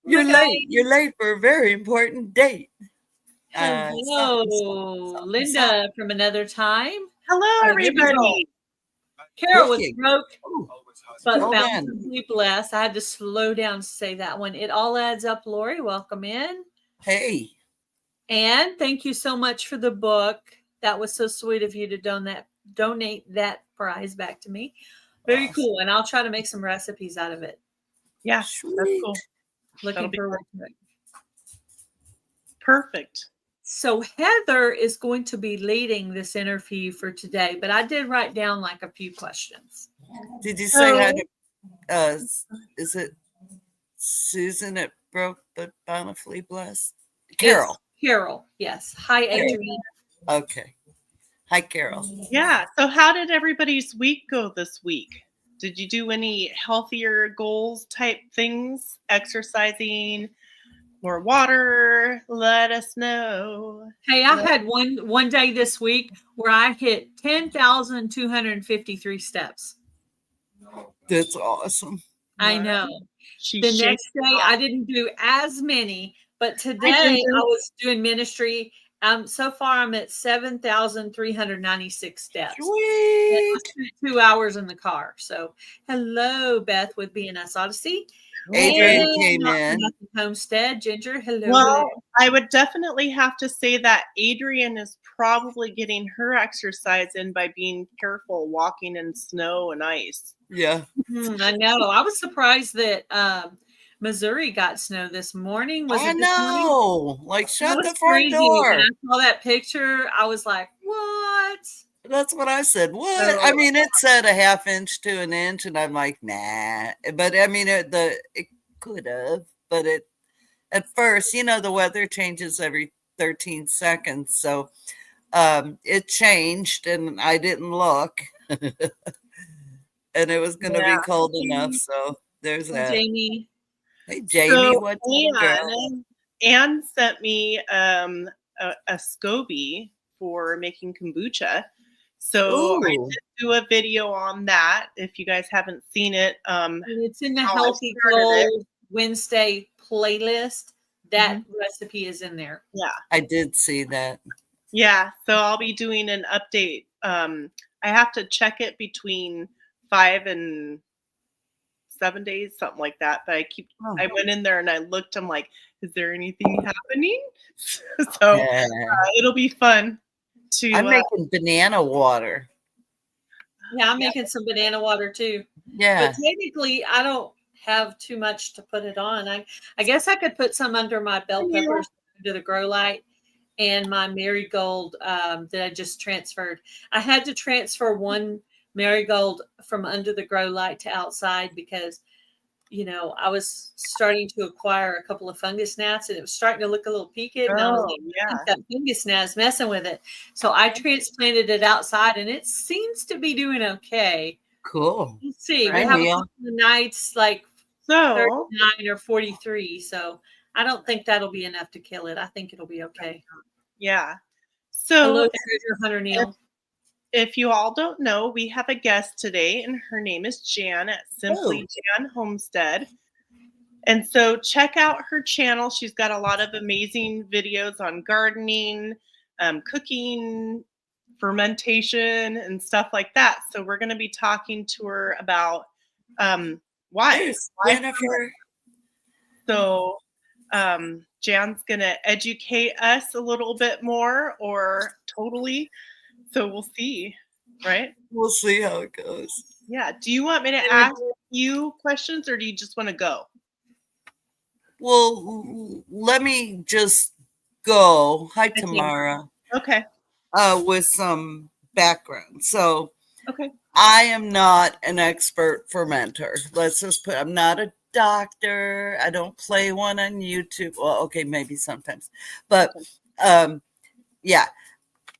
You're late. You're late for a very important date. Hello, Linda from another time. Hello, everybody. Carol was broke, but Hold on. bountifully blessed. I had to slow down to say that one. It all adds up, Lori. Welcome in. Hey. And thank you so much for the book. That was so sweet of you to donate that prize back to me. Very cool. And I'll try to make some recipes out of it. Yeah, sweet. That's cool. Looking forward to it. Perfect. So Heather is going to be leading this interview for today, but I did write down like a few questions. Did you say how to, is it Susan at Broke but Bountifully Blessed? Carol. It's Carol, yes. Hi, Adrienne. Okay. Hi, Carol. Yeah. So how did everybody's week go this week? Did you do any healthier goals type things? Exercising? More water, let us know. Hey, I had one day this week where I hit 10,253 steps. That's awesome. I know. The next day, I didn't do as many, but today I was doing ministry. So far, I'm at 7,396 steps. Sweet. 2 hours in the car. So, hello, Beth with BNS Odyssey. Adrian came in. Homestead, Ginger, hello. Well, I would definitely have to say that Adrian is probably getting her exercise in by being careful walking in snow and ice. Yeah. I know. I was surprised that Missouri got snow this morning. I know. Like, shut the front door. When I saw that picture, I was like, what? That's what I said. What? I mean, it said a half inch to an inch, and I'm like, nah. But I mean, it could have. But at first, the weather changes every 13 seconds. So it changed, and I didn't look. And it was going to be cold enough. So there's that. Jamie. Hey, Jamie, what's up? Anne sent me a SCOBY for making kombucha. So I did do a video on that. If you guys haven't seen it, it's in the Healthy Gold Wednesday playlist. That recipe is in there. Yeah, I did see that. Yeah, so I'll be doing an update. I have to check it between 5 and 7 days, something like that. But I went in there and I looked. I'm like, is there anything happening? So it'll be fun. I'm making banana water. Yeah, I'm making some banana water too. Yeah. But technically, I don't have too much to put it on. I guess I could put some under my bell peppers under the grow light and my marigold that I just transferred. I had to transfer one marigold from under the grow light to outside because I was starting to acquire a couple of fungus gnats and it was starting to look a little peaked. And I was like, I think that fungus gnat is messing with it. So I transplanted it outside and it seems to be doing okay. Cool. Let's see. We have a couple of nights like 39 or 43. So I don't think that'll be enough to kill it. I think it'll be okay. Yeah. So hello, Treasure Hunter Neil. If you all don't know, we have a guest today, and her name is Jan at Simply Jan Homestead. And so check out her channel. She's got a lot of amazing videos on gardening, cooking, fermentation, and stuff like that. So we're going to be talking to her about why. Jennifer. So Jan's going to educate us a little bit more or totally. So we'll see, right? We'll see how it goes. Yeah. Do you want me to ask you questions or do you just want to go? Well, let me just go. Hi, Tamara. Okay. With some background. So, okay. I am not an expert fermenter. Let's just I'm not a doctor. I don't play one on YouTube. Well, okay, maybe sometimes. But, yeah.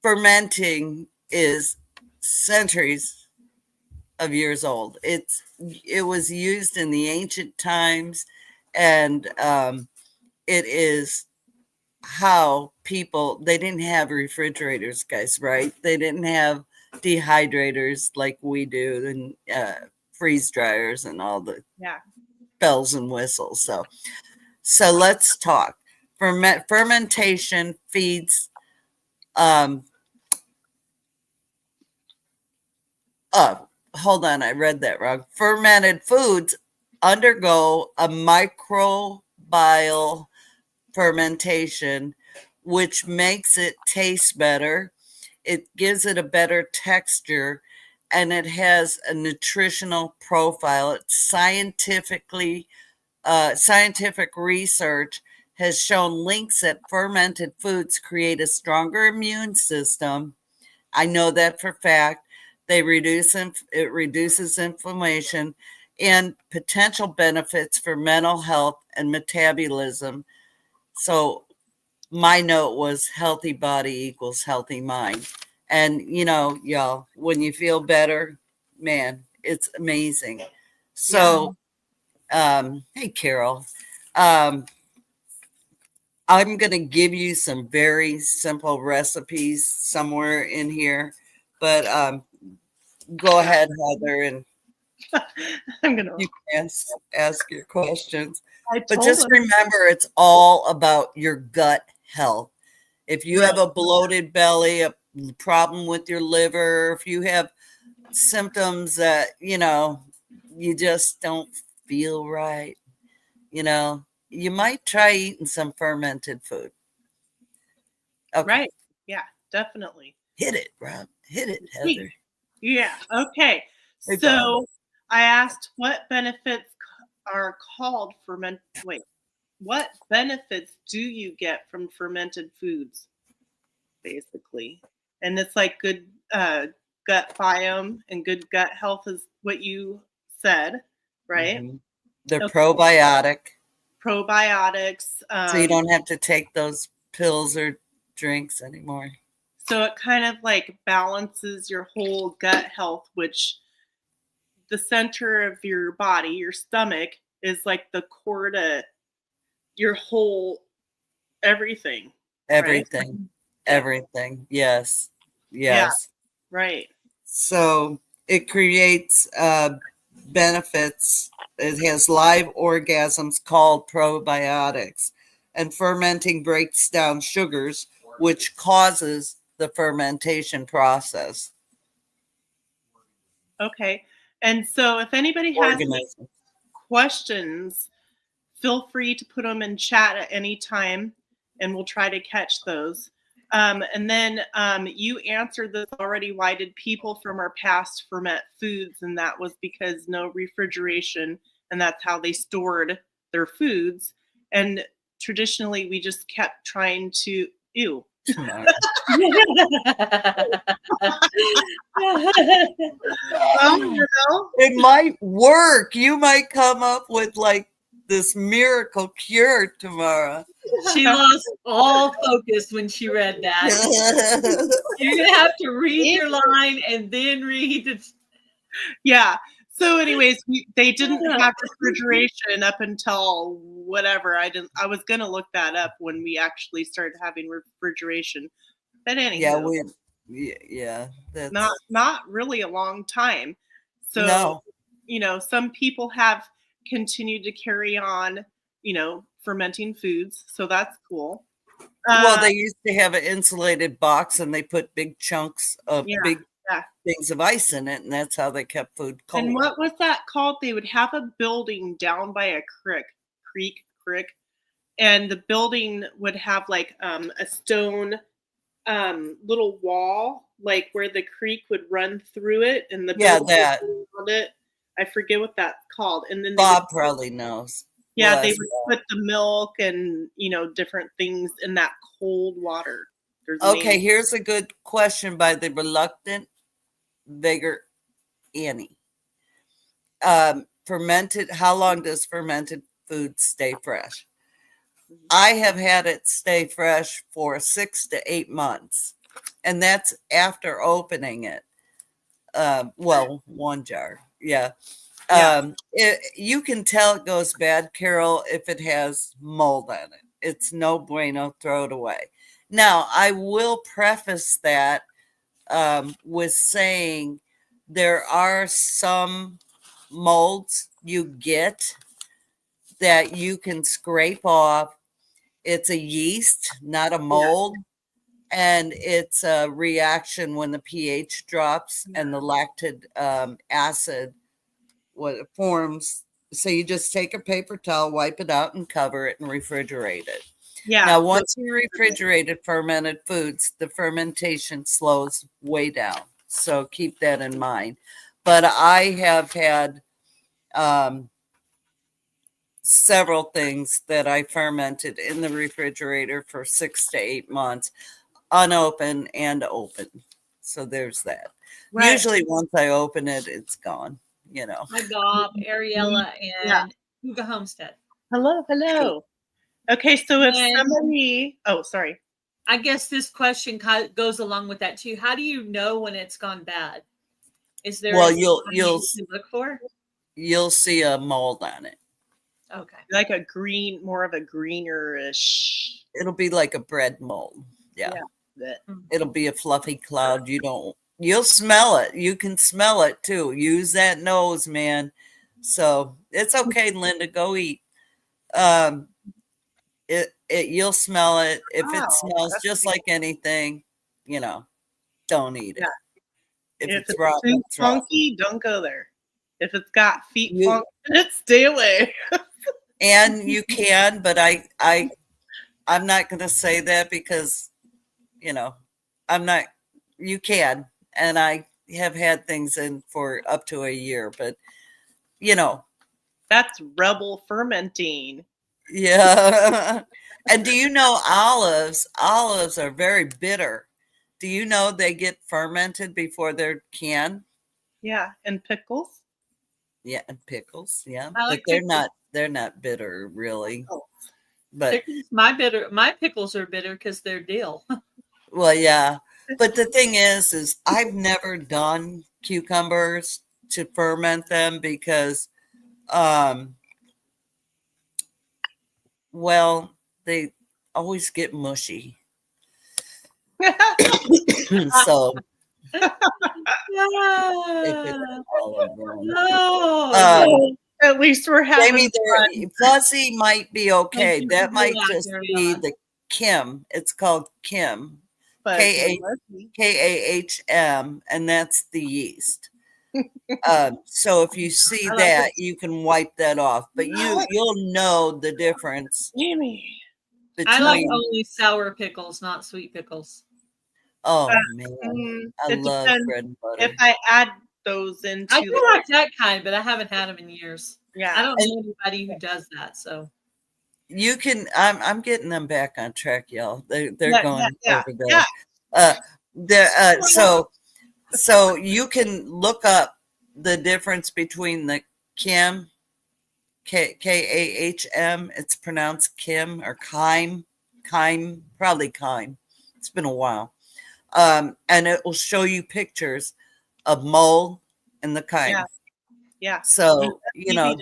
Fermenting is centuries of years old. It was used in the ancient times, and it is how people, they didn't have refrigerators, guys, right? They didn't have dehydrators like we do and freeze dryers and all the Yeah. bells and whistles. So let's talk. Fermentation feeds. Oh, hold on, I read that wrong. Fermented foods undergo a microbial fermentation, which makes it taste better. It gives it a better texture, and it has a nutritional profile. It's scientific research has shown links that fermented foods create a stronger immune system. I know that for fact. It reduces inflammation and potential benefits for mental health and metabolism. So my note was healthy body equals healthy mind. And, y'all, when you feel better, man, it's amazing. So, hey, Carol, I'm going to give you some very simple recipes somewhere in here, but go ahead, Heather, and you can ask your questions. But just remember, it's all about your gut health. If you have a bloated belly, a problem with your liver, if you have symptoms that, you just don't feel right, you might try eating some fermented food. Okay. Right. Yeah, definitely. Hit it, Rob. Hit it, Heather. Yeah. Okay. Hey, so Bob. I asked what benefits are called what benefits do you get from fermented foods, basically? And it's like good gut biome and good gut health is what you said, right? Mm-hmm. They're probiotic. Probiotics. So you don't have to take those pills or drinks anymore. So it kind of like balances your whole gut health, which the center of your body, your stomach, is like the core to your whole everything. Everything. Right? Everything. Yes. Yes. Yeah, right. So it creates benefits. It has live orgasms called probiotics, and fermenting breaks down sugars, which causes the fermentation process. Okay. And so if anybody has any questions, feel free to put them in chat at any time and we'll try to catch those. And then you answered this already. Why did people from our past ferment foods? And that was because no refrigeration, and that's how they stored their foods. And traditionally, we just kept trying to, it might work. You might come up with like this miracle cure tomorrow. She lost all focus when she read that. You're gonna have to read your line and then read it. Yeah. So anyways, they didn't have refrigeration up until whatever. I was gonna look that up when we actually started having refrigeration. But anyway, that's not really a long time. So some people have continued to carry on, fermenting foods. So that's cool. Well, they used to have an insulated box and they put big chunks of big things of ice in it, and that's how they kept food cold. And what was that called? They would have a building down by a creek, and the building would have like a stone little wall, like where the creek would run through it, and the that it. I forget what that's called. And then Bob probably knows. Yeah, they would put the milk and different things in that cold water. Okay, here's a good question by the reluctant Vigor Annie. Fermented, how long does fermented food stay fresh? I have had it stay fresh for 6 to 8 months, and that's after opening it. One jar. Yeah. You can tell it goes bad, Carol, if it has mold on it. It's no bueno, throw it away. Now, I will preface that with saying there are some molds you get that you can scrape off. It's a yeast, not a mold. And it's a reaction when the pH drops and the lactic acid what it forms. So you just take a paper towel, wipe it out, and cover it and refrigerate it. Yeah. Now, once you refrigerated fermented foods, the fermentation slows way down. So keep that in mind. But I have had several things that I fermented in the refrigerator for 6 to 8 months, unopened and open. So there's that. Right. Usually once I open it, it's gone, Hi, Bob, Ariella, and Huga Homestead. Hello. Okay, so if And- somebody, sorry. I guess this question goes along with that too. How do you know when it's gone bad? Is there Well, a sign you'll to look for? you'll see a mold on it. Okay. Like a green, more of a greenish. It'll be like a bread mold. Yeah. Yeah. It'll be a fluffy cloud. You'll smell it. You can smell it too. Use that nose, man. So it's okay, Linda. Go eat. You'll smell it. If Wow, it smells that's just neat. like anything, don't eat it. Yeah. If it's too rotten, it's rotten. funky, don't go there. If it's got feet You- funk, stay away. And you can, but I'm not going to say that because, I'm not. You can, and I have had things in for up to a year, but That's rebel fermenting. yeah. And do you know olives? Olives are very bitter. Do you know they get fermented before they're canned? Yeah, and pickles. Yeah, and pickles. Yeah, I like but they're pickles. not. They're not bitter, really. Oh. But Pickles, my pickles are bitter because they're dill. well, yeah. But the thing is I've never done cucumbers to ferment them because, well, they always get mushy. So if it's olive oil. No. At least we're having Maybe fun. fuzzy might be okay. you That for might that, just be Ariana. the Kim. It's called Kim, But KAHM, and that's the yeast. So if you see I like that, you can wipe that off. But you'll know the difference Amy. I like between. only sour pickles, not sweet pickles. Oh man, I It love depends bread and butter. if I add those into I do like that kind, but I haven't had them in years. yeah. I don't know anybody who does that. So You can. I'm getting them back on track, y'all. They're going over there. Yeah. So you can look up the difference between the Kim, KAHM. It's pronounced Kim or Kime, probably Kime. It's been a while, and it will show you pictures of mold and the Kime. Yeah. So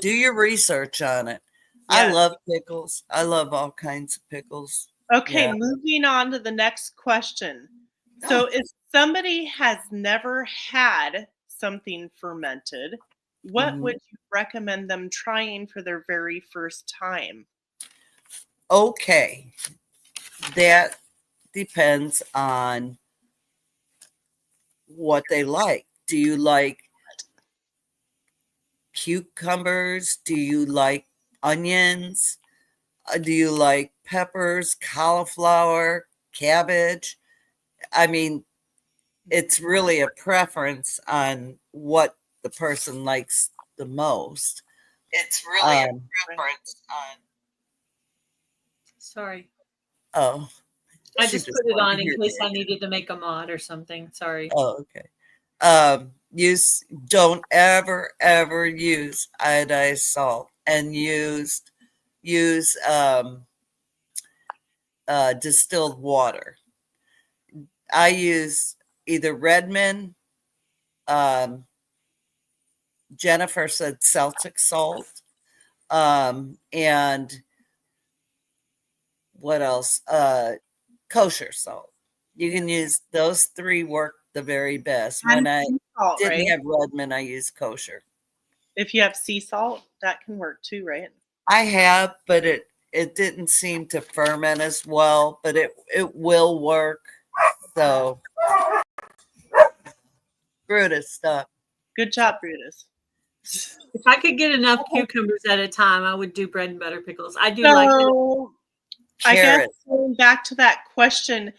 do your research on it. I Yes. love pickles. I love all kinds of pickles. Okay, Yeah. moving on to the next question. So if somebody has never had something fermented, what Mhm. would you recommend them trying for their very first time? Okay, that depends on what they like. Do you like cucumbers? Do you like onions? Do you like peppers, cauliflower, cabbage? I mean, it's really a preference on what the person likes the most. It's really a preference on. sorry. Oh, I she just put it wanted on to in hear case that. I needed to make a mod or something. Sorry. Oh, okay. Don't ever use iodized salt, and use distilled water. I use either Redmond. Jennifer said Celtic salt, and what else? Kosher salt. You can use those three. Work the very best. When I Salt, didn't right? have Redmond, I used kosher. If you have sea salt, that can work too, right? I have, but it didn't seem to ferment as well, but it will work. So Brutus stuff. Good job, Brutus. If I could get enough cucumbers at a time, I would do bread and butter pickles. I do like it. So I guess going back to that question,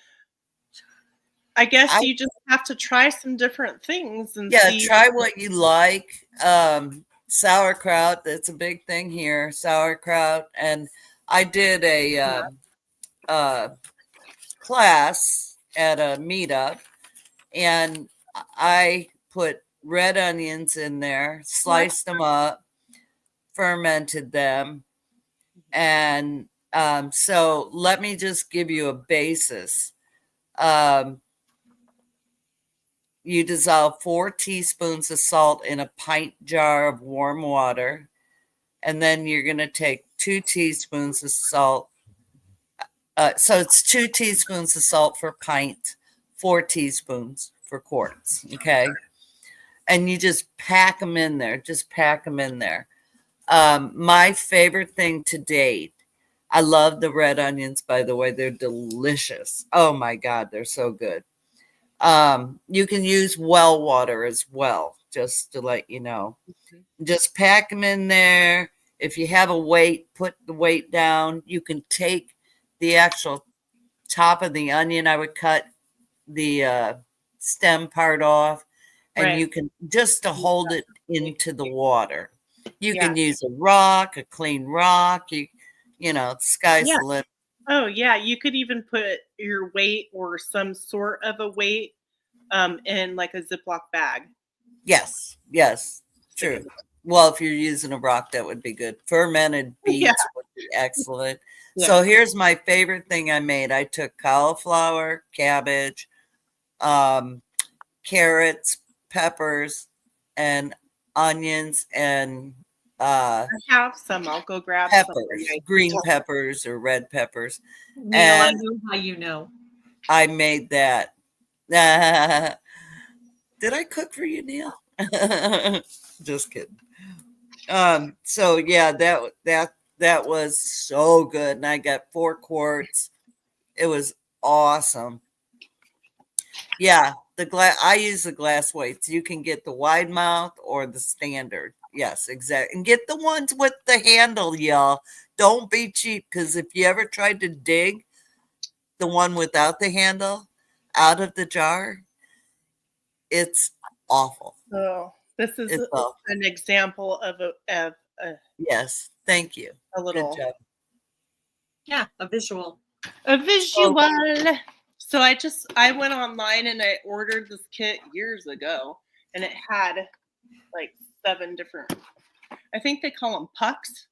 I guess you just have to try some different things and see. Try what you like. Sauerkraut, that's a big thing here. Sauerkraut, and I did a class at a meetup, and I put red onions in there, sliced them up, fermented them, and so let me just give you a basis. You dissolve 4 teaspoons of salt in a pint jar of warm water, and then you're going to take 2 teaspoons of salt. So it's 2 teaspoons of salt for pint, 4 teaspoons for quarts. Okay. And you just pack them in there. Just pack them in there. My favorite thing to date, I love the red onions, by the way. They're delicious. Oh my God, they're so good. You can use well water as well, just to let you know. Just pack them in there. If you have a weight, put the weight down. You can take the actual top of the onion. I would cut the stem part off, and you can just to hold it into the water. You can use a rock, a clean rock. You know, sky's the limit. Oh yeah, you could even put your weight or some sort of a weight in like a Ziploc bag. Yes, true. Well, if you're using a rock, that would be good. Fermented beets would be excellent. Yeah. So here's my favorite thing I made. I took cauliflower, cabbage, carrots, peppers, and onions, and I have some. I'll go grab peppers, some. green peppers or red peppers. Neil, and I know how you know. I made that. Did I cook for you, Neil? Just kidding. So yeah, that was so good, and I got 4 quarts. It was awesome. Yeah, I use the glass weights. You can get the wide mouth or the standard. Yes, exactly. And get the ones with the handle, y'all. Don't be cheap, because if you ever tried to dig the one without the handle out of the jar, it's awful. Oh, this is an example of a yes, thank you. A little. Good job. Yeah, a visual. A visual. So I went online and I ordered this kit years ago, and it had like 7 different, I think they call them pucks.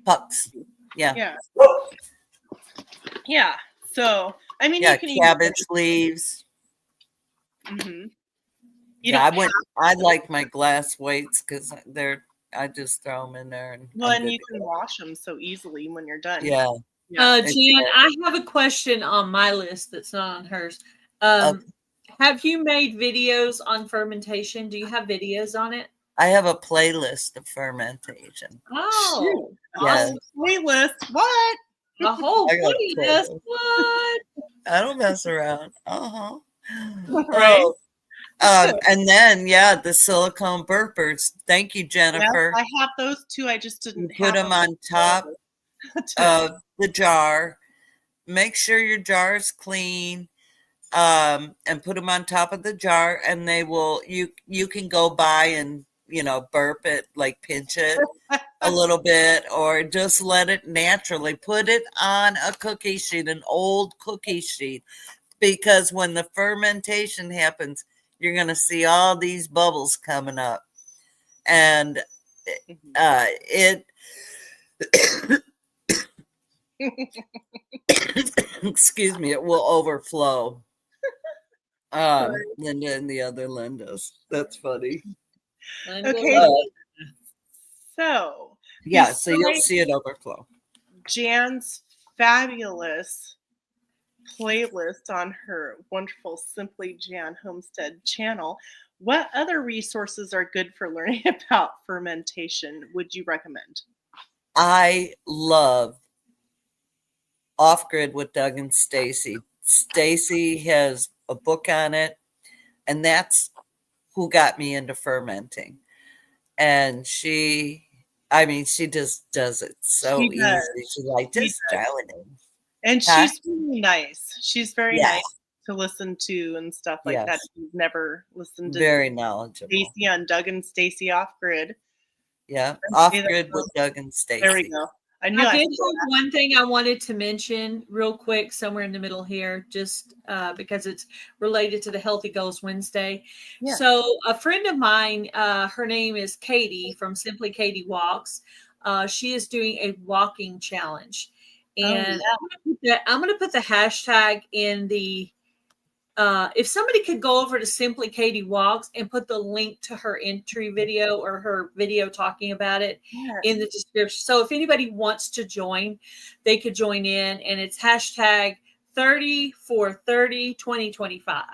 Pucks. Yeah. Yeah. Yeah. So, I mean, you can cabbage leaves. Mm-hmm. I like my glass weights because I just throw them in there. And you can wash them so easily when you're done. Yeah. Jan, I have a question on my list that's not on hers. Have you made videos on fermentation? Do you have videos on it? I have a playlist of fermentation. Oh, yes. Playlist? What? A whole playlist? What? I don't mess around. Right. And then the silicone burpers. Thank you, Jennifer. Yes, I have those too. I just didn't put them on top of the jar. Make sure your jar is clean, and put them on top of the jar, and they will. You can go by and burp it, like pinch it a little bit, or just let it naturally. Put it on a cookie sheet, an old cookie sheet, because when the fermentation happens, you're going to see all these bubbles coming up, and excuse me, it will overflow. Linda and the other Lindas. That's funny. Okay. So you'll see it overflow. Jan's fabulous playlist on her wonderful Simply Jan Homestead channel. What other resources are good for learning about fermentation would you recommend? I love Off Grid with Doug and Stacy. Stacy has a book on it, and that's who got me into fermenting. And she just does it so She easy. does. She's like, She just does. throw it in. And Huh? she's really nice. She's very Yes. nice to listen to and stuff like that. Yes. If you've never listened to Very knowledgeable. Stacy on Doug and Stacy Off Grid. Yeah. And Off say that Grid with first. Doug and Stacy. There we go. I knew I I did said that. have one thing I wanted to mention real quick, somewhere in the middle here, just because it's related to the Healthy Goals Wednesday. Yeah. So a friend of mine, her name is Katie from Simply Katie Walks. She is doing a walking challenge, and I'm going to put the hashtag in the. If somebody could go over to Simply Katie Walks and put the link to her entry video or her video talking about it in the description. So if anybody wants to join, they could join in, and it's hashtag 30 for 30 2025.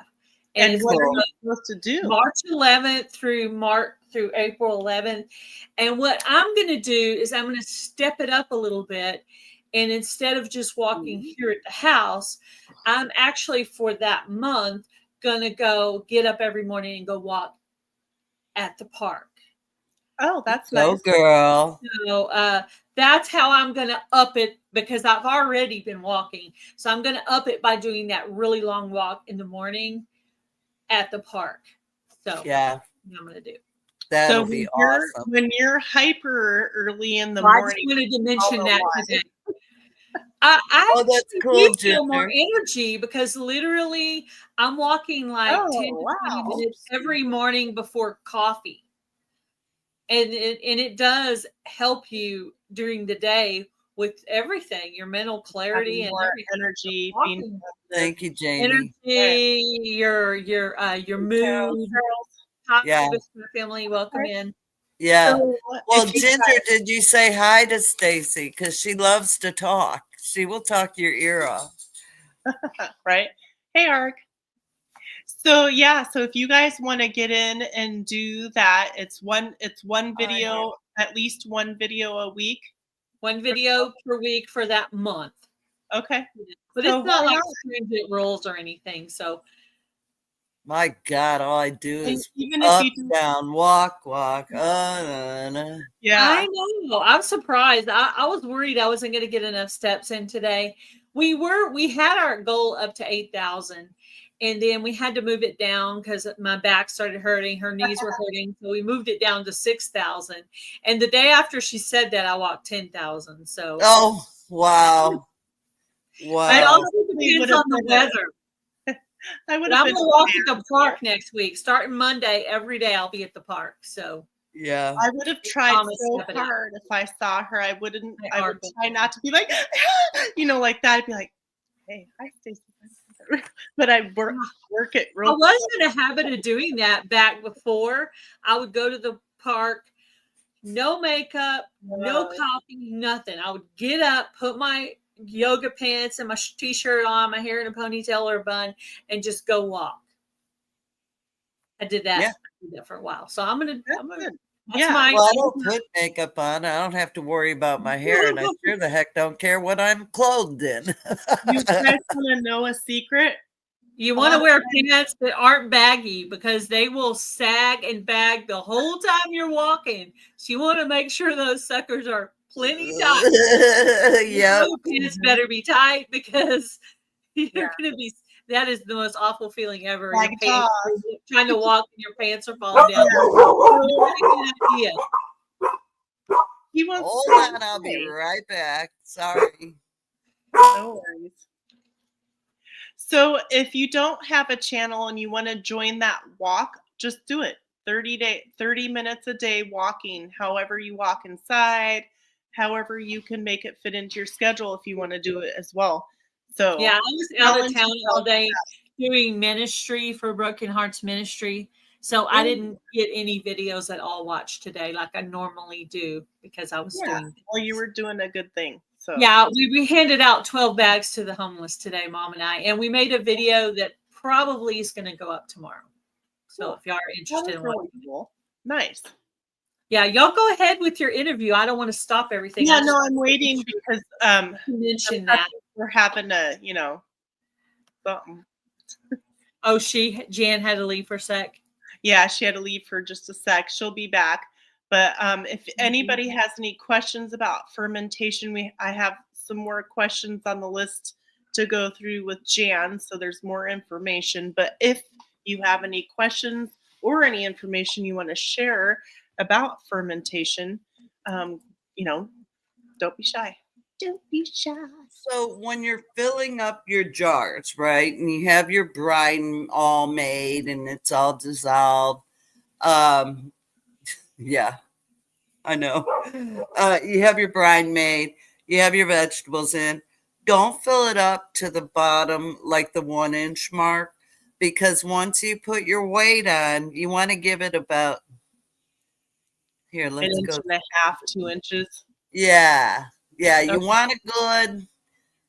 And it's what are you supposed to do? March 11th through April 11th. And what I'm going to do is I'm going to step it up a little bit. And instead of just walking here at the house, I'm actually for that month going to go get up every morning and go walk at the park. Oh, that's Go nice. girl. So that's how I'm going to up it, because I've already been walking. So I'm going to up it by doing that really long walk in the morning at the park. So yeah, I'm going to do. That'll be awesome. When you're hyper early in the I morning. just wanted to mention that today. I that's cool, feel more energy because literally I'm walking like 10 to 20 minutes every morning before coffee. And it does help you during the day with everything, your mental clarity and energy. Thank you, Jamie. Energy, your mood. Yeah. Family, welcome in. Yeah. So, well, Ginger, did you say hi to Stacy? Because she loves to talk. She will talk your ear off. Right. Hey, Ark. So so if you guys want to get in and do that, it's one video, at least one video a week. One video per week for that month. Okay. But so it's not like stringent rules or anything. So my God, all I do is even up, if you down, walk. Yeah. I know. I'm surprised. I was worried I wasn't going to get enough steps in today. We had our goal up to 8,000. And then we had to move it down because my back started hurting. Her knees were hurting. So we moved it down to 6,000. And the day after she said that, I walked 10,000. So. Oh, wow. Wow. It also depends on the weather. I'm going to walk at the park next week. Starting Monday, every day I'll be at the park. So. Yeah. I would have tried so hard if I saw her. I would try not to be like, like that. I'd be like, hey, hi, Stacey. But I work it real. I was in a habit of doing that back before. I would go to the park, no makeup, no coffee, nothing. I would get up, put my yoga pants and my t-shirt on, my hair in a ponytail or a bun, and just go walk. I did that. Yeah. I did that for a while. So I'm gonna well, I don't put makeup on. I don't have to worry about my hair, and I sure the heck don't care what I'm clothed in. You guys want to know a secret? You want to wear pants that aren't baggy because they will sag and bag the whole time you're walking. So you want to make sure those suckers are plenty tight. Yeah, pants better be tight because you're going to be. That is the most awful feeling ever. Your pants, trying to walk and your pants are falling down. Hold on, I'll be right back. Sorry. No worries. So if you don't have a channel and you want to join that walk, just do it. 30 minutes a day walking, however you walk inside, however you can make it fit into your schedule if you want to do it as well. So yeah, I was out of town all day doing ministry for Broken Hearts Ministry. So I didn't get any videos at all watched today like I normally do because I was doing. Well, you were doing a good thing. So yeah, we handed out 12 bags to the homeless today, Mom and I, and we made a video that probably is going to go up tomorrow. So if y'all are That interested is in really cool. Nice. yeah, y'all go ahead with your interview. I don't want to stop everything. Yeah, no, I'm waiting because mention that. we're having to, something. Oh, Jan had to leave for a sec. Yeah, she had to leave for just a sec. She'll be back. But if anybody has any questions about fermentation, I have some more questions on the list to go through with Jan, so there's more information. But if you have any questions or any information you want to share about fermentation, don't be shy. Don't be shy. So when you're filling up your jars, right, and you have your brine all made and it's all dissolved, yeah, I know. You have your brine made, you have your vegetables in. Don't fill it up to the bottom, like the 1 inch mark, because once you put your weight on, you want to give it about here. Let's an inch go. and a half, 2 inches. Yeah, you want a good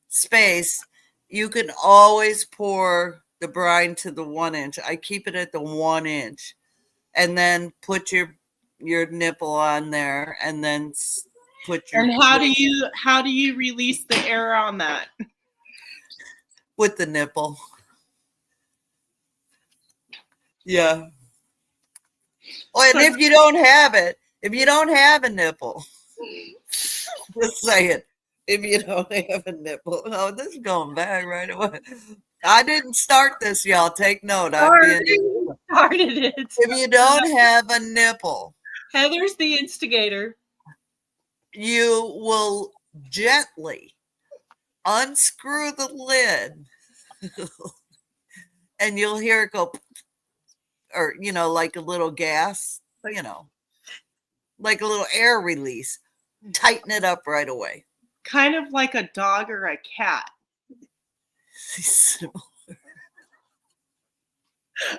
space. You can always pour the brine to the 1 inch. I keep it at the 1 inch, and then put your nipple on there, and then put your. And how do you release the air on that? With the nipple. Yeah. Oh, and if you don't have a nipple, just say it. If you don't have a nipple, oh, this is going back right away. I didn't start this, y'all. Take note. Started it. If you don't have a nipple, Heather's the instigator. You will gently unscrew the lid, and you'll hear it go, or like a little gas, like a little air release. Tighten it up right away. Kind of like a dog or a cat.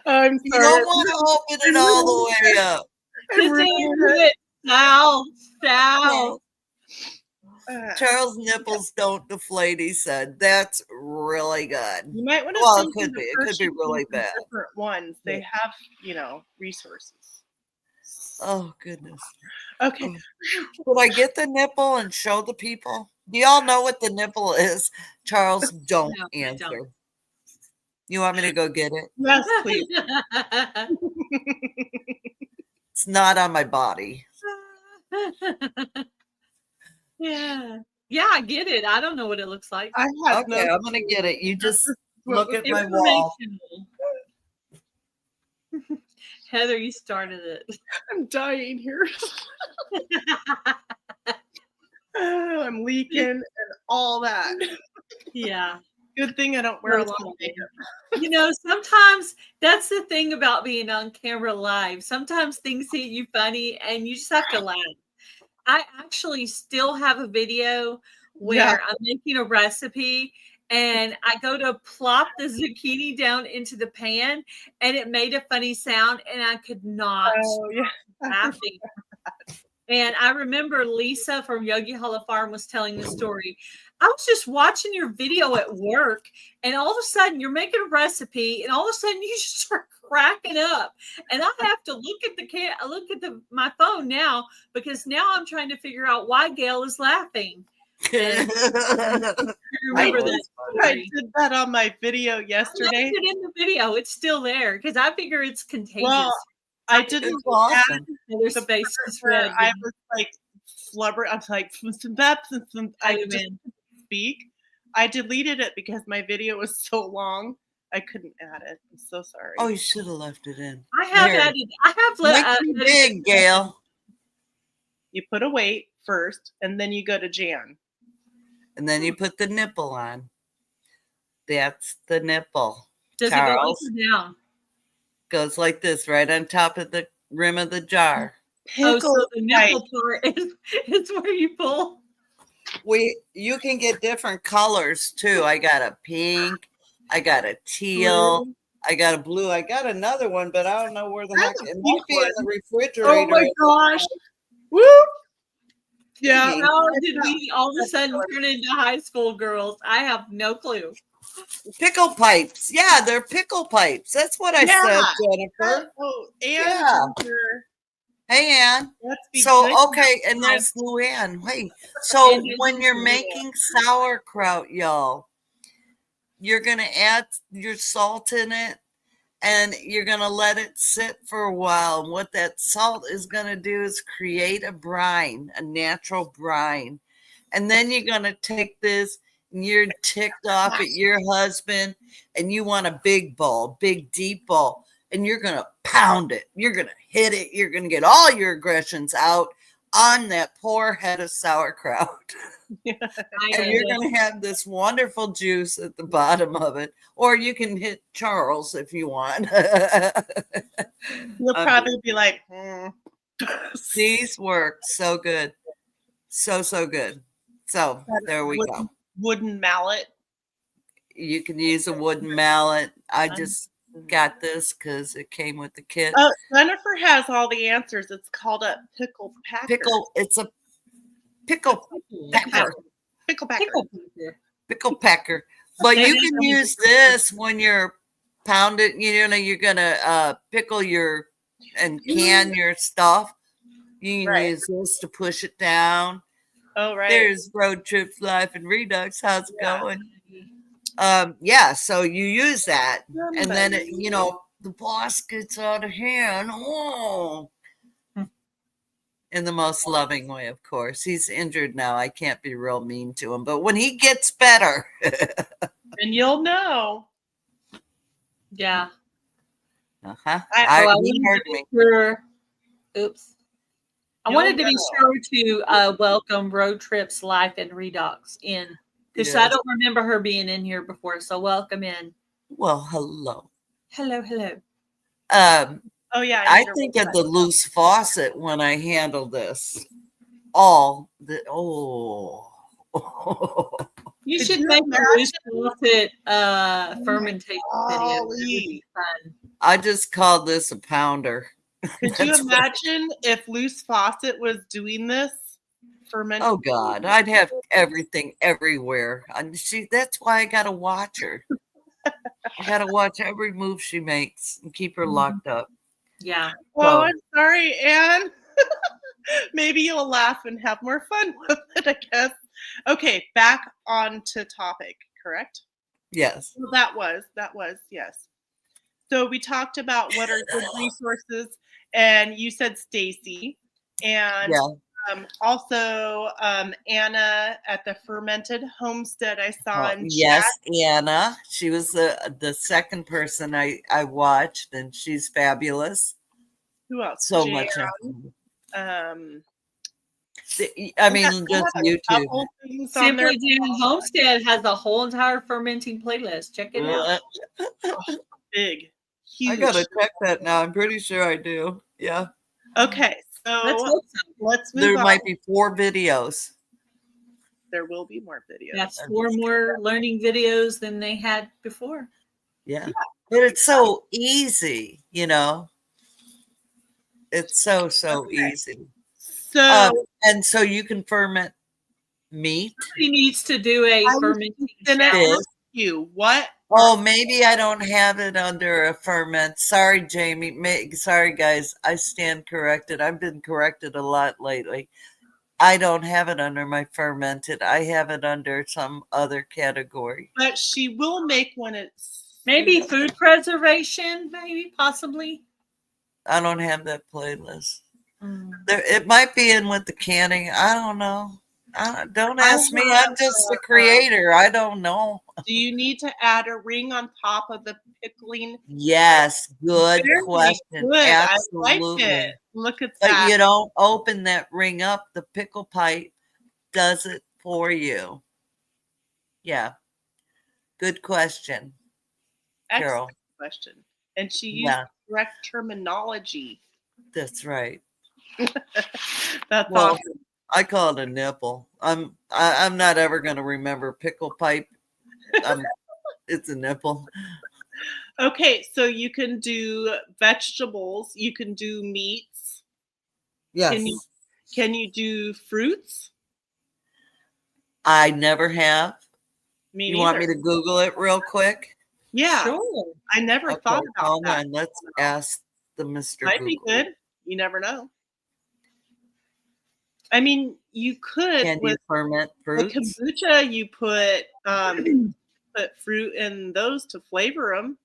I'm sorry. You don't want to open it all the way up. South. Charles' nipples don't deflate, he said. That's really good. You might want to it could be. It could be really bad. Different ones. They have, resources. Oh, goodness. Okay. Could I get the nipple and show the people? Do y'all know what the nipple is? Charles, don't answer. Don't. You want me to go get it? Yes, please. It's not on my body. Yeah, I get it. I don't know what it looks like. I'm gonna get it. You just look at my wall. Heather, you started it. I'm dying here. I'm leaking and all that. Yeah. Good thing I don't wear a lot of makeup. Sometimes that's the thing about being on camera live. Sometimes things hit you funny and you just have to laugh. I actually still have a video where I'm making a recipe and I go to plop the zucchini down into the pan and it made a funny sound and I could not stop laughing. And I remember Lisa from Yogi Hollow Farm was telling the story. I was just watching your video at work and all of a sudden you're making a recipe and all of a sudden you just start cracking up. And I have to look at my phone now because now I'm trying to figure out why Gail is laughing. I remember that story. I did that on my video yesterday. I left it in the video. It's still there because I figure it's contagious. Well, I didn't awesome. Their space is red. I was like flubbering. I was like, I didn't speak. I deleted it because my video was so long. I couldn't add it. I'm so sorry. Oh, you should have left it in. I have added. I have left it big, Gail. You put a weight first, and then you go to Jan. And then you put the nipple on. That's the nipple. Does Charles, it go up or down? Goes like this, right on top of the rim of the jar. So the nipple part is where you pull. You can get different colors too. I got a pink, I got a teal, I got a blue, I got another one, but I don't know where the heck it might be in the refrigerator. Oh my gosh. Woo! Yeah. How did we all of a sudden turn into high school girls? I have no clue. Pickle pipes. Yeah, they're pickle pipes. That's what I said, Jennifer. Oh, and Yeah. Ginger. Hey, Ann. Let's be So, good. okay, and there's Luann. Wait, so And when you're making sauerkraut, y'all, you're going to add your salt in it and you're going to let it sit for a while. And what that salt is going to do is create a brine, a natural brine. And then you're going to take this and you're ticked off at your husband and you want a big bowl, big deep bowl, and you're going to pound it. You're going to hit it. You're going to get all your aggressions out on that poor head of sauerkraut. And you're going to have this wonderful juice at the bottom of it. Or you can hit Charles if you want. You'll probably be like, These work so good. So good. So there we go. Wooden mallet. You can use a wooden mallet. I just got this because it came with the kit. Oh, Jennifer has all the answers. It's called a pickle packer. It's a pickle packer. Pickle packer. Pickle packer. But you can use this when you're pounding, you're gonna pickle your and can your stuff. You can use this to push it down. Oh, right. There's Road Trips Life and Redux. How's it going? So you use that, and then the boss gets out of hand. Oh, in the most loving way, of course. He's injured now. I can't be real mean to him, but when he gets better, and you'll know. Yeah. He heard me. Sure. Oops. I wanted to be sure to welcome Road Trips Life and Redux in, because I don't remember her being in here before. So welcome in. Well, hello. Hello. Oh yeah. I think of the loose faucet when I handle this. You should make a loose faucet fermentation video. It would be fun. I just called this a pounder. Could you imagine if Loose Faucet was doing this fermentation? Oh God, I'd have everything everywhere. That's why I gotta watch her. I gotta watch every move she makes and keep her locked up. Yeah. Well, I'm sorry, Anne. Maybe you'll laugh and have more fun with it, I guess. Okay, back on to topic, correct? Yes. Well, that was, yes. So we talked about what are good resources, and you said Stacy, and also Anna at the Fermented Homestead I saw in yes, chat. Anna. She was the second person I watched, and she's fabulous. Who else? So Jan, much. I mean, just YouTube. Simply Jan Homestead has a whole entire fermenting playlist. Check it out. Big. Huge. I gotta check that now. I'm pretty sure I do. Yeah. Okay, so let's move on. There might be 4 videos. There will be more videos. That's 4 more learning videos than they had before. Yeah. But it's so easy, It's so easy. So and so you can ferment meat. He needs to do a fermenting. What? Oh, maybe I don't have it under a ferment. Sorry, Jamie. Sorry, guys. I stand corrected. I've been corrected a lot lately. I don't have it under my fermented. I have it under some other category. But she will make one. It's maybe food preservation, maybe possibly. I don't have that playlist. It might be in with the canning. I don't know. Don't ask me. I'm just the creator. I don't know. Do you need to add a ring on top of the pickling? Yes. Good question. Good. Absolutely. I like it. Look at that. But you don't open that ring up. The pickle pipe does it for you. Yeah. Good question, Carol. Excellent question. And she used correct terminology. That's right. That's awesome. I call it a nipple. I'm not ever going to remember pickle pipe. It's a nipple. Okay, so you can do vegetables. You can do meats. Yes. Can you do fruits? I never have. Me You want me neither. to Google it real quick? Yeah. Sure. I never Okay, thought about hold that. on. Let's ask the Mr. Might be Google. good. You never know. I mean, you could Can you with ferment the fruits? kombucha. You put fruit in those to flavor them.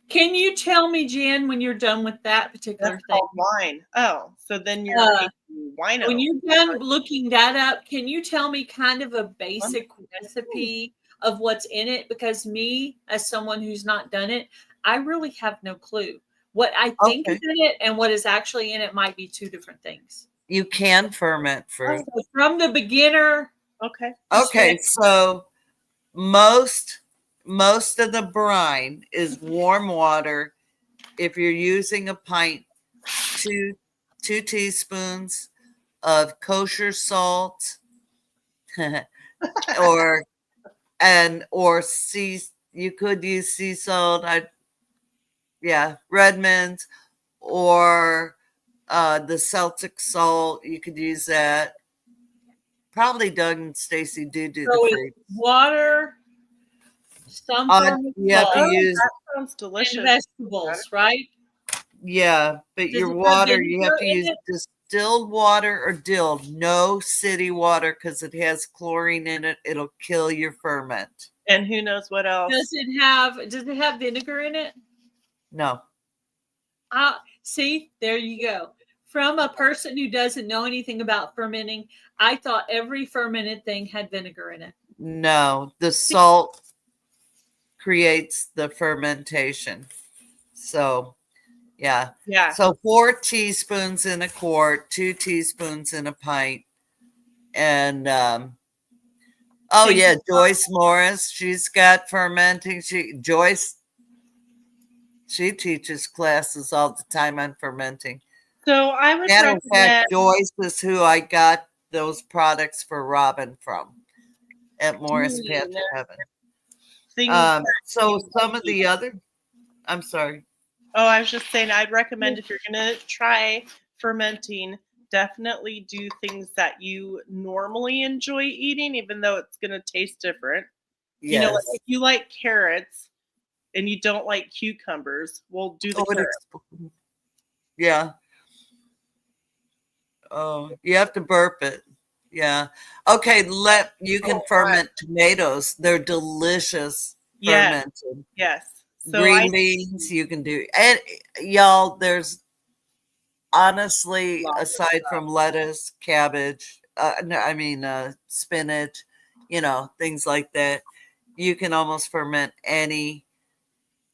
Can you tell me, Jan, when you're done with that particular That's thing? called wine. Oh, so then you're Uh, making wino. When you're done looking that up, can you tell me kind of a basic recipe of what's in it? Because me, as someone who's not done it, I really have no clue. What I think is Okay. in it and what is actually in it might be two different things. You can ferment fruit. So from the beginner, Okay. Okay, so most of the brine is warm water. If you're using a pint, two teaspoons of kosher salt, or sea. You could use sea salt. Redmond's, or the Celtic salt. You could use that. Probably Doug and Stacy do the so fruit. it's water, some form of You have to salt, use, That sounds and delicious. vegetables, right? yeah, but Does your it have water, you have vinegar to in use it? distilled water or dilled, no city water, because it has chlorine in it. It'll kill your ferment. And who knows what else? Does it have vinegar in it? No. See, there you go. From a person who doesn't know anything about fermenting, I thought every fermented thing had vinegar in it. No, the salt creates the fermentation. So, yeah. Yeah. So 4 teaspoons in a quart, 2 teaspoons in a pint. And oh Thank yeah, you. Joyce Morris, she's got fermenting. Joyce, she teaches classes all the time on fermenting. So I would Matter of recommend. fact, Joyce is who I got those products for Robin from at Morris Path to Heaven. Things So some of the other, I'm sorry. Oh, I was just saying, I'd recommend if you're going to try fermenting, definitely do things that you normally enjoy eating, even though it's going to taste different. You know, like Yes. if you like carrots and you don't like cucumbers, we'll do the carrots. Yeah. Oh, you have to burp it. Yeah. Okay, you can ferment tomatoes. They're delicious Yes, fermented. yes. So Green beans you can do. And y'all, there's honestly, aside from lettuce, cabbage, no, I mean spinach, things like that, you can almost ferment any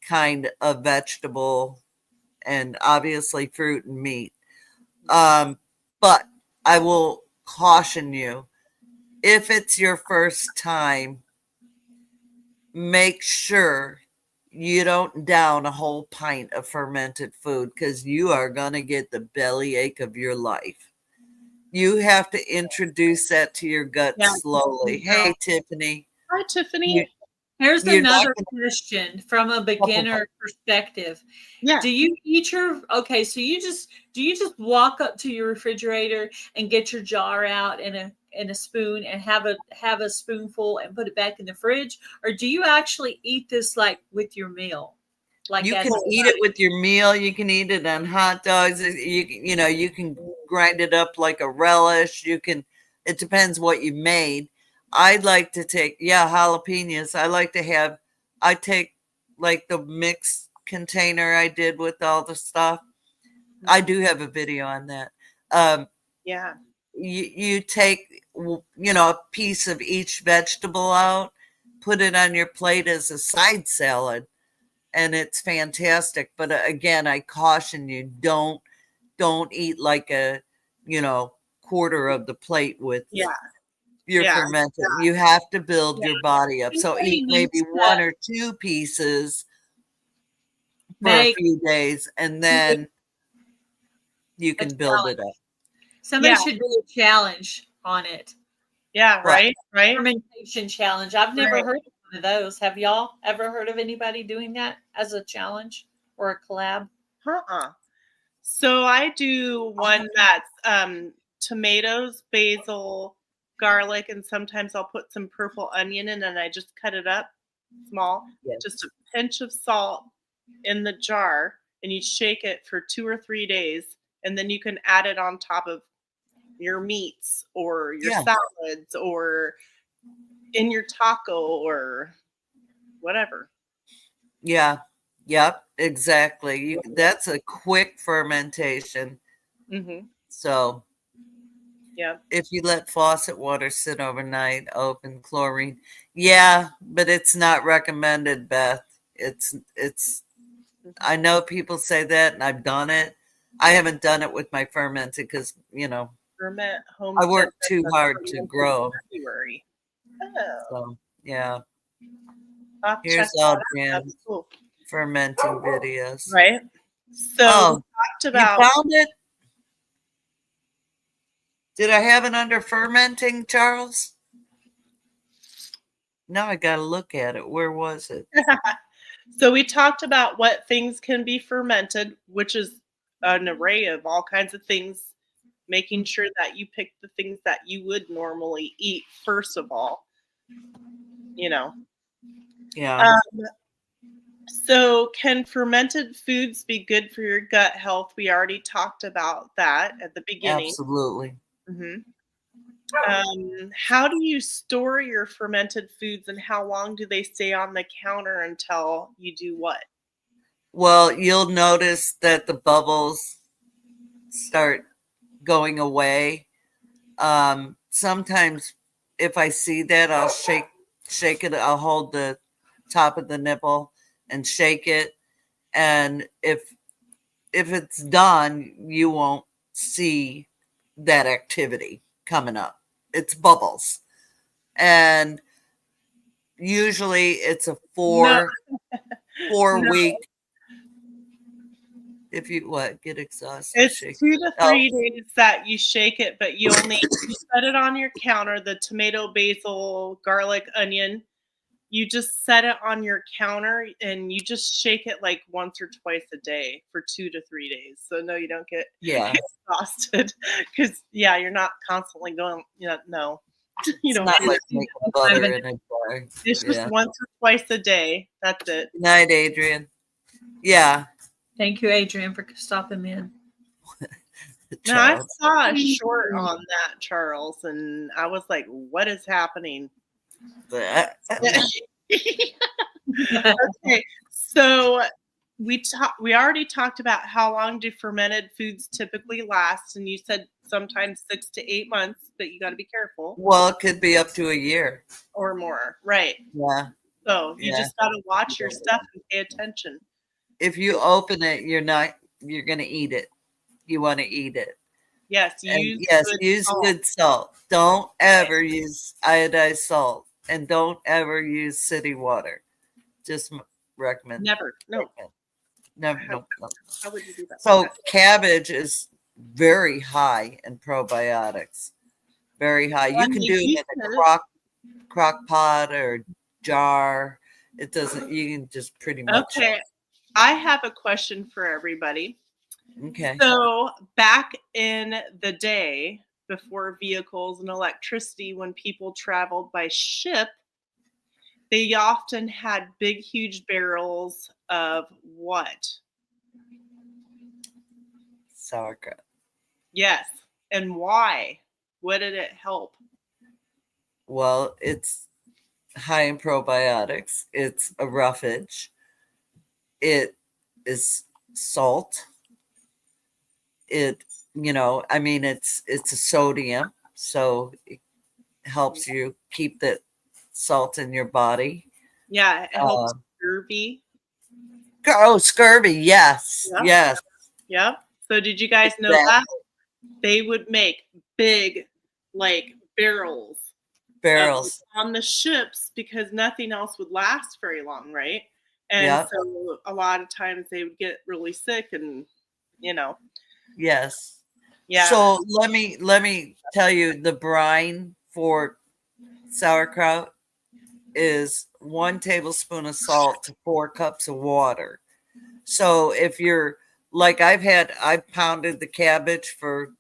kind of vegetable, and obviously fruit and meat. But I will caution you, if it's your first time, make sure you don't down a whole pint of fermented food, because you are going to get the bellyache of your life. You have to introduce that to your gut slowly. Hey, Tiffany. Hi, Tiffany. Here's You're not another question from a beginner perspective. Yeah. Do you eat so do you just walk up to your refrigerator and get your jar out and a spoon and have a spoonful and put it back in the fridge? Or do you actually eat this like with your meal? Like you can eat it with your meal. You can eat it on hot dogs. You can grind it up like a relish. It depends what you made. I'd like to take, jalapenos. I take like the mixed container I did with all the stuff. I do have a video on that. Yeah. You take, a piece of each vegetable out, put it on your plate as a side salad, and it's fantastic. But again, I caution you, don't eat like a, quarter of the plate with your fermented. You have to build your body up. So eat maybe 1 or 2 pieces for a few days, and then you can build it up. Somebody should do a challenge on it. Yeah, right. Fermentation challenge. I've never heard of one of those. Have y'all ever heard of anybody doing that as a challenge or a collab? So I do one that's tomatoes, basil, garlic, and sometimes I'll put some purple onion in, and I just cut it up small. Yes. Just a pinch of salt in the jar, and you shake it for 2 or 3 days, and then you can add it on top of your meats or your Yeah. salads or in your taco or whatever. Yeah. Yep. Exactly. That's a quick fermentation. Mm-hmm. So Yeah. if you let faucet water sit overnight, open chlorine. Yeah, but it's not recommended, Beth. It's I know people say that and I've done it. I haven't done it with my fermented because, Ferment I Homestead work says too that's hard to fermented grow. February. Oh, So yeah. I'll have to check Here's that all out. Jan That's cool. fermenting videos. Right. So we Oh, talked you about found it? Did I have it under fermenting, Charles? Now I gotta look at it. Where was it? so we talked about what things can be fermented, which is an array of all kinds of things, making sure that you pick the things that you would normally eat first of all. Yeah, So can fermented foods be good for your gut health? We already talked about that at the beginning. absolutely. hmm How do you store your fermented foods, and how long do they stay on the counter until you do what? Well, you'll notice that the bubbles start going away. Sometimes if I see that, I'll shake it. I'll hold the top of the nipple and shake it. And if it's done, you won't see that activity coming up. It's bubbles. And usually it's a No, four no. week. If you get exhausted, It's shake. 2 to Oh, 3 days that you shake it, but you set it on your counter, the tomato, basil, garlic, onion. You just set it on your counter and you just shake it like once or twice a day for 2 to 3 days. So no, you don't get yeah. exhausted because you're not constantly going, no, you It's don't not do like it. making butter in a jar. It's just Yeah. once or twice a day. That's it. Good night, Adrian. Yeah. Thank you, Adrian, for stopping in. Now I Charles. saw a short on that, Charles, and I was like, what is happening? Okay, so we already talked about how long do fermented foods typically last, and you said sometimes 6 to 8 months, but you got to be careful Well, it could be up to a year. or more, right? Yeah. So you Yeah. just got to watch your stuff and pay attention. If you open it, you're going to eat it. You want to eat it. Yes, And use yes, good use salt. good salt. Don't ever use iodized salt, and don't ever use city water. Just recommend. Never. No. Never. No. How would you do that? So cabbage is very high in probiotics. Very high. You can do it in a crock pot or jar. It doesn't. You can just pretty much. Okay, I have a question for everybody. Okay. So back in the day, before vehicles and electricity, when people traveled by ship, they often had big, huge barrels of what? Sauerkraut. Yes. And why? What did it help? Well, it's high in probiotics. It's a roughage. It is salt. It, it's a sodium, so it helps you keep the salt in your body. Yeah, it helps scurvy. Oh, scurvy. Yes. Yeah. Yes. Yep. So did you guys know that? They would make big, like, barrels on the ships because nothing else would last very long, right? And so a lot of times they would get really sick and, Yes. Yeah. So let me tell you, the brine for sauerkraut is 1 tablespoon of salt to 4 cups of water. So if you're like I've pounded the cabbage for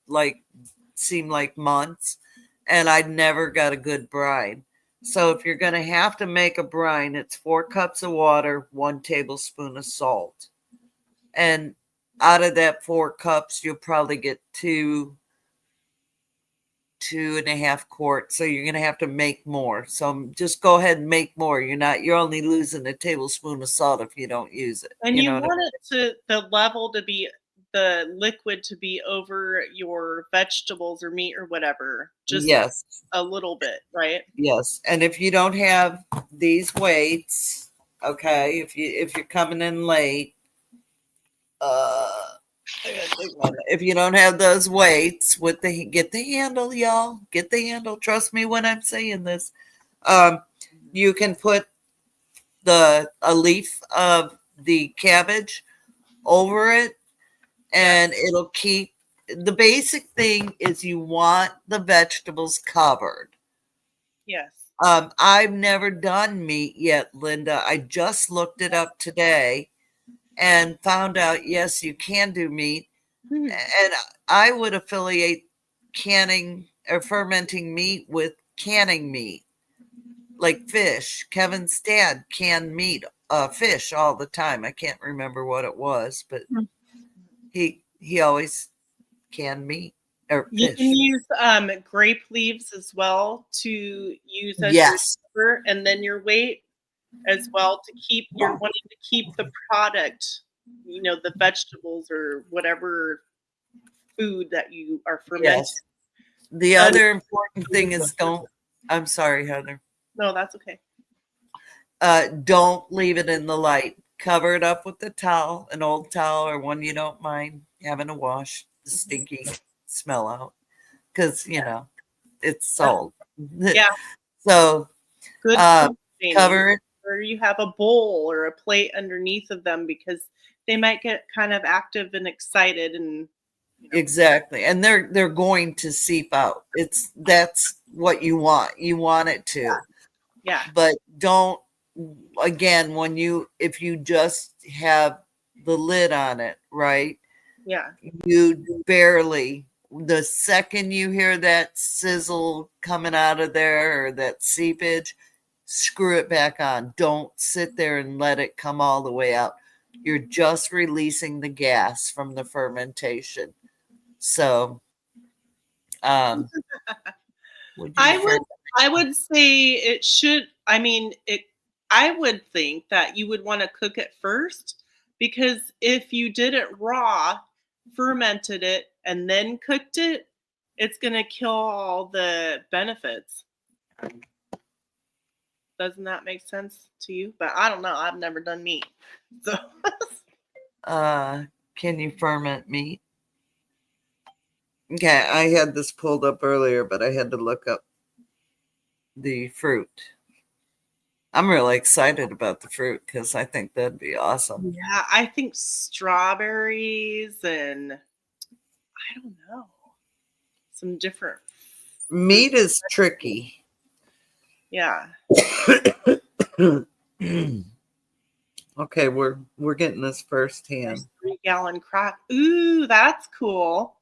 seemed like months, and I never got a good brine. So if you're going to have to make a brine, it's 4 cups of water, 1 tablespoon of salt. And out of that 4 cups, you'll probably get 2.5 quarts. So you're going to have to make more. So just go ahead and make more. You're only losing a tablespoon of salt if you don't use it. And you want it to, the level to be, the liquid to be over your vegetables or meat or whatever. Just yes, a little bit, right? yes. And if you don't have these weights, okay, if you're coming in late, if you don't have those weights get the handle, y'all. Get the handle. Trust me when I'm saying this. You can put a leaf of the cabbage over it, and it'll keep. The basic thing is you want the vegetables covered. Yes. I've never done meat yet, Linda. I just looked it up today and found out, yes, you can do meat. And I would affiliate canning or fermenting meat with canning meat, like fish. Kevin's dad canned meat, fish all the time. I can't remember what it was, but he always canned meat or fish. You can use grape leaves as well to use as yes, your sugar, and then your weight as well to keep. You're wanting to keep the product, the vegetables or whatever food that you are fermenting. yes. The other important thing is I'm sorry, Heather. No, that's okay. Don't leave it in the light. Cover it up with a towel, an old towel or one you don't mind having to wash the stinky smell out, because it's sold. Yeah. So good cover it. Or you have a bowl or a plate underneath of them, because they might get kind of active and excited, and exactly, and they're going to seep out. That's what you want. You want it to. Yeah. But don't, again, if you just have the lid on it, right? Yeah. You barely, the second you hear that sizzle coming out of there or that seepage, screw it back on. Don't sit there and let it come all the way out. You're just releasing the gas from the fermentation. So, I would say it should. I mean, I would think that you would want to cook it first, because if you did it raw, fermented it, and then cooked it, it's going to kill all the benefits. Doesn't that make sense to you? But I don't know. I've never done meat. So can you ferment meat? Okay, I had this pulled up earlier, but I had to look up the fruit. I'm really excited about the fruit because I think that'd be awesome. Yeah, I think strawberries and I don't know, some different meat is tricky. Yeah. Okay, we're getting this firsthand. 3-gallon crock. Ooh, that's cool.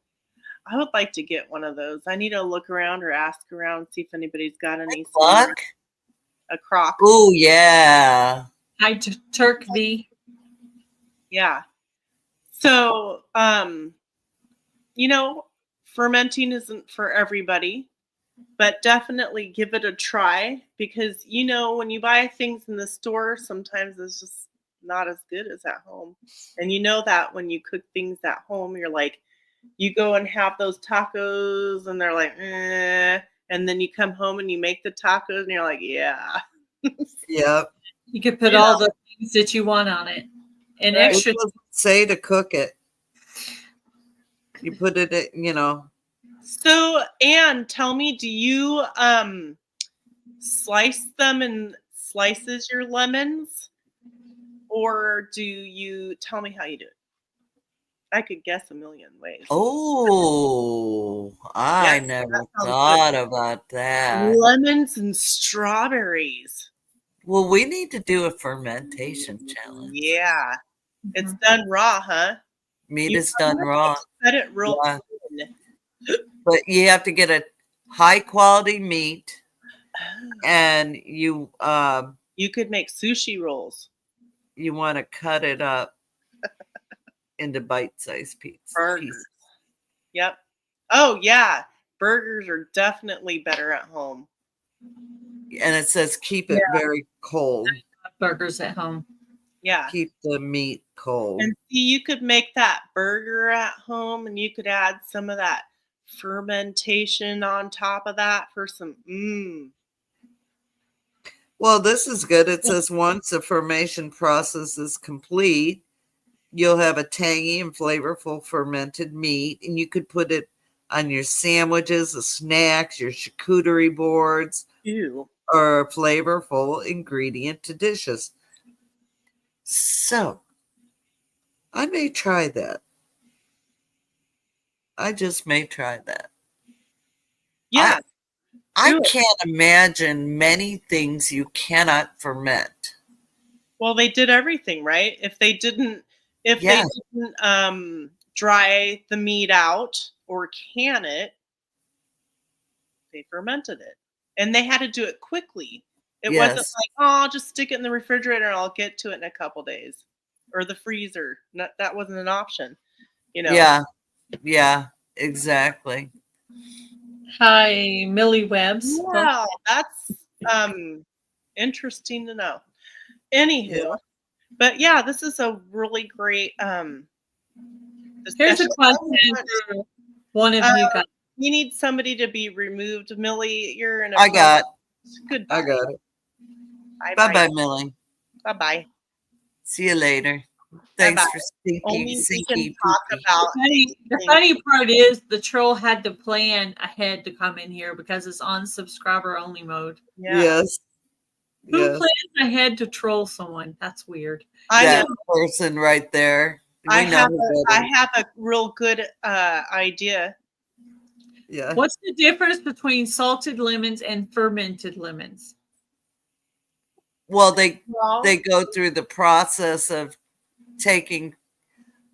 I would like to get one of those. I need to look around or ask around, see if anybody's got any. A crock. Oh yeah. I Turk V. Yeah. So, fermenting isn't for everybody, but definitely give it a try, because when you buy things in the store, sometimes it's just not as good as at home. And that when you cook things at home, you're like, you go and have those tacos and they're like, eh. And then you come home and you make the tacos and you're like, yeah. Yep. You could put all the things that you want on it. And extra. It doesn't say to cook it. You put it in, So, Anne, tell me, do you slice them in slices, your lemons? Or do you tell me how you do it? I could guess a million ways. Oh, I never thought about that. Lemons and strawberries. Well, we need to do a fermentation challenge. Yeah. It's done raw, huh? Meat is done raw. Cut it real thin. But you have to get high quality meat, Oh. and you You could make sushi rolls. you want to cut it up into bite-sized Burgers. pieces. Yep. Oh yeah. Burgers are definitely better at home. And it says keep it very cold. Burgers at home. Yeah. Keep the meat cold. And see, you could make that burger at home and you could add some of that fermentation on top of that for some Well, this is good. It says once the fermentation process is complete, you'll have a tangy and flavorful fermented meat, and you could put it on your sandwiches, the snacks, your charcuterie boards, Ew. or a flavorful ingredient to dishes. So, I may try that. I just may try that. Yeah. I Do it. can't imagine many things you cannot ferment. Well, they did everything, right? If they didn't dry the meat out or can it, they fermented it. And they had to do it quickly. It wasn't Yes. like, oh, I'll just stick it in the refrigerator and I'll get to it in a couple days. Or the freezer. That wasn't an option. You know. Yeah, exactly. Hi, Millie Webbs. Wow, that's interesting to know. Anywho, but yeah, this is a really great Here's a discussion. question for one of you guys. You need somebody to be removed, Millie. You're in a I got good. I got it. Bye Bye-bye, Millie. Bye bye. See you later. Thanks Bye-bye. for speaking. Only we can talk Sinky about. The funny part is the troll had to plan ahead to come in here because it's on subscriber only mode. Yeah. Yes. Who Yes. plans ahead to troll someone? That's weird. That person right there. I We know have who that is. a real good idea. Yeah. What's the difference between salted lemons and fermented lemons? Well, they go through the process of taking